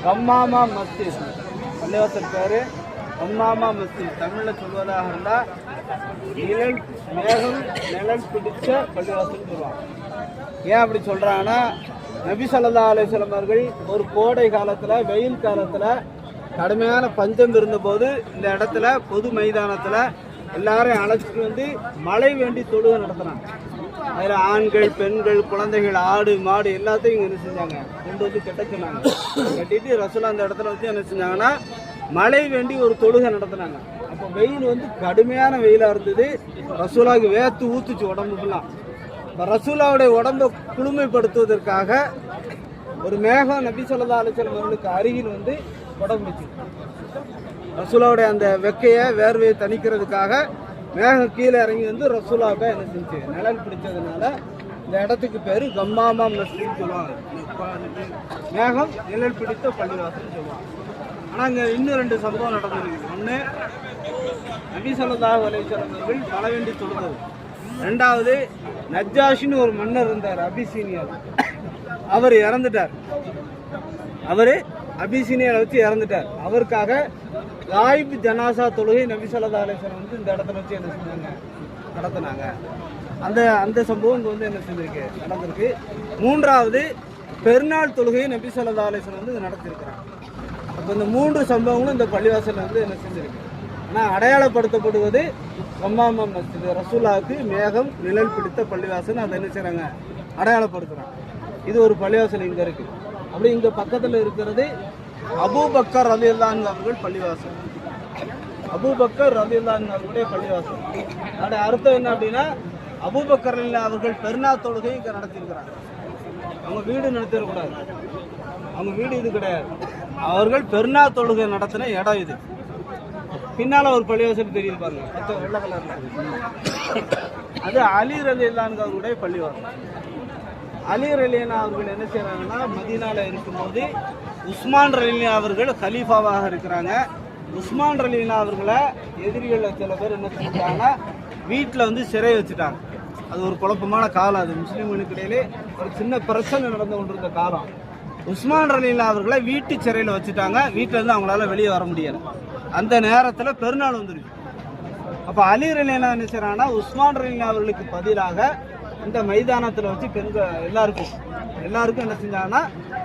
கம்மாமா மஸ்ஜித். பள்ளிவாசல் பேர் கம்மாமா மஸ்ஜித். தமிழில் சொல்வதாக இருந்தால் நிழல் பிடிச்ச பள்ளிவாசல் சொல்லுவாங்க. ஏன் அப்படி சொல்கிறாங்கன்னா, நபி ஸல்லல்லாஹு அலைஹி வஸல்லம் அவர்கள் ஒரு கோடை காலத்தில், வெயில் காலத்தில் கடுமையான பஞ்சம் இருந்தபோது இந்த இடத்துல பொது மைதானத்தில் எல்லாரையும் அழைச்சிட்டு வந்து மழை வேண்டி தொழுகை நடத்தினாங்க. அதில் ஆண்கள், பெண்கள், குழந்தைகள், ஆடு, மாடு எல்லாத்தையும் இங்கே என்ன செஞ்சாங்க, கொண்டு வந்து கட்ட சொன்னாங்க. கட்டிட்டு ரசூலா அந்த இடத்துல வச்சு என்ன செஞ்சாங்கன்னா, மழை வேண்டி ஒரு தொழுகை நடத்தினாங்க. அப்போ வெயில் வந்து கடுமையான வெயிலாக இருந்தது. ரசூலாவுக்கு வேர்த்து ஊத்துச்சு உடம்புக்குலாம். ரசூலாவுடைய உடம்பை குளுமைப்படுத்துவதற்காக ஒரு மேகம் நபி ஸல்லல்லாஹு அலைஹி வஸல்லம் அவர்களுக்கு அருகில் வந்து உடம்புச்சு. ரசூலாவுடைய அந்த வெக்கையை, வேர்வையை தணிக்கிறதுக்காக மேகம் கீழே இறங்கி வந்து ரசூலாவுக்கு என்ன செஞ்சு நிழல் பிடிச்சதுனால இந்த இடத்துக்கு பேர் கம்மாமா மஸ்ஜித் சொல்லுவாங்க. மேகம் நிழல் பிடித்த பள்ளிவாசல் சொல்லுவாங்க. ஆனால் இங்கே இன்னும் 2 சம்பவம் நடந்துருக்கு. ஒன்று, நபி ஸல்லல்லாஹு அலைஹி வஸல்லம் அவர்கள் மழை வேண்டி தொழுதது. 2வது, நஜ்ஜாஷின்னு ஒரு மன்னர் இருந்தார், அபிசீனியாவில். அவர் இறந்துட்டார். அவர் அபிசீனியாவில் வச்சு இறந்துட்டார். அவருக்காக காயிப் ஜனாசா தொழுகை நபி ஸல்லல்லாஹு அலைஹி வஸல்லம் வந்து இந்த இடத்துல வச்சு என்ன செஞ்சாங்க, நடத்தினாங்க. அந்த சம்பவம் இங்கே வந்து என்ன செஞ்சிருக்கு, நடந்திருக்கு. 3வது, பெருநாள் தொழுகையை நபி ஸல்லல்லாஹு அலைஹி வஸல்லம் வந்து நடத்திருக்கிறாங்க. அப்போ இந்த 3 சம்பவங்களும் இந்த பள்ளிவாசல் வந்து என்ன செஞ்சிருக்கு. ஆனால் அடையாளப்படுத்தப்படுவது கம்மாமா மஸ்ஜித். ரசூலாவுக்கு மேகம் நிழல் பிடித்த பள்ளிவாசல் அதை என்ன செய்கிறாங்க, அடையாளப்படுத்துகிறாங்க. இது ஒரு பள்ளிவாசல் இங்கே இருக்குது. அப்படி இங்கே பக்கத்தில் இருக்கிறது அபூபக்கர் ரலியல்லாஹு அன்ஹு அவர்கள் பள்ளிவாசல். அபூபக்கர் ரலியல்லாஹு அன்ஹு அவர்களுடைய பள்ளிவாசல். அதோட அர்த்தம் என்ன அப்படின்னா, அபூபக்கர் அவர்கள் பெருநாள் தொழுகை இங்கே நடத்தியிருக்கிறாங்க. அவங்க வீடு நடத்திடக்கூடாது, அவங்க வீடு இது கிடையாது. அவர்கள் பெருநாள் தொழுகை நடத்தின இடம் இது. பின்னால் ஒரு பள்ளிவாசல் தெரியுது பாருங்க, வெள்ளை கலர்ல. அது அலி ரலியல்லாஹு அன்ஹு அவர்களுடைய பள்ளிவாசல். அலி ரலியல்லாஹு அவர்கள் என்ன செய்கிறாங்கன்னா, மதீனாவில் இருக்கும்போது உஸ்மான் ரலியல்லாஹு அவர்கள் கலீஃபாவாக இருக்கிறாங்க. உஸ்மான் ரலியல்லாஹு அவர்களை எதிரிகள் சில பேர் என்ன செஞ்சாங்கன்னா, வீட்டில் வந்து சிறை வச்சுட்டாங்க. அது ஒரு குழப்பமான காலம். அது முஸ்லீம்களுக்கு இடையிலே ஒரு சின்ன பிரச்சனை நடந்து கொண்டிருந்த காலம். உஸ்மான் ரலியல்லாஹு அவர்களை வீட்டு சிறையில் வச்சுட்டாங்க. வீட்டில் இருந்து அவங்களால வெளியே வர முடியலை. அந்த நேரத்தில் பெருநாள் வந்துருக்கு. அப்போ அலி ரலியல்லாஹு என்ன செய்கிறாங்கன்னா, உஸ்மான் ரலியல்லாஹு அவர்களுக்கு பதிலாக இந்த மைதானத்தில் வச்சு எல்லாருக்கும் என்ன செஞ்சாங்கன்னா,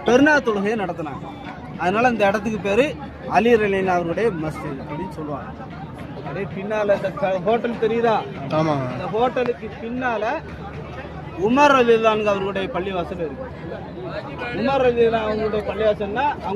பெருநாள் தொழுகையை நடத்தினாங்க. அதனால இந்த இடத்துக்கு பேர் அலி ரலியல்லாஹு அவருடைய மஸ்ஜித் அப்படின்னு சொல்லுவாங்க. அப்படியே பின்னால் இந்த ஹோட்டல் தெரியுதா, அந்த ஹோட்டலுக்கு பின்னால் உமர் ரலியல்லாஹு அன்ஹு அவர்களுடைய பள்ளிவாசல் இருக்கு. உமர் ரலியல்லாஹு அவங்களுடைய பள்ளிவாசல்னா அவங்க